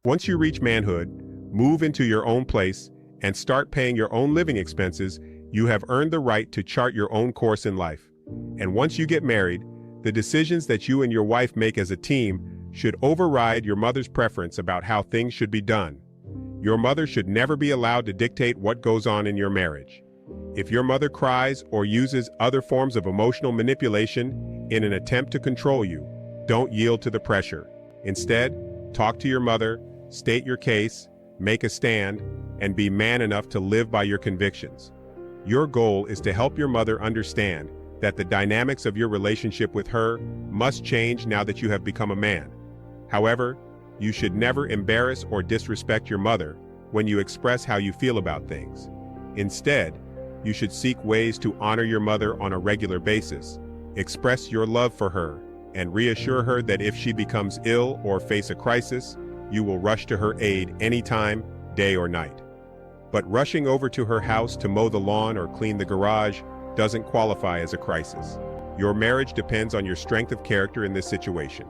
Once you reach manhood, move into your own place, and start paying your own living expenses, you have earned the right to chart your own course in life. And once you get married, the decisions that you and your wife make as a team should override your mother's preference about how things should be done. Your mother should never be allowed to dictate what goes on in your marriage. If your mother cries or uses other forms of emotional manipulation in an attempt to control you, don't yield to the pressure. Instead, talk to your mother, state your case, make a stand, and be man enough to live by your convictions. Your goal is to help your mother understand that the dynamics of your relationship with her must change now that you have become a man. However, you should never embarrass or disrespect your mother when you express how you feel about things. Instead, you should seek ways to honor your mother on a regular basis, express your love for her, and reassure her that if she becomes ill or face a crisis, you will rush to her aid anytime, day or night. But rushing over to her house to mow the lawn or clean the garage doesn't qualify as a crisis. Your marriage depends on your strength of character in this situation.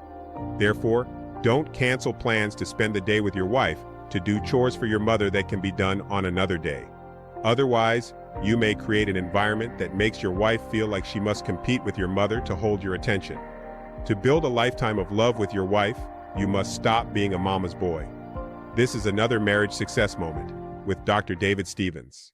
Therefore, don't cancel plans to spend the day with your wife to do chores for your mother that can be done on another day. Otherwise, you may create an environment that makes your wife feel like she must compete with your mother to hold your attention. To build a lifetime of love with your wife, you must stop being a mama's boy. This is another marriage success moment with Dr. David Stevens.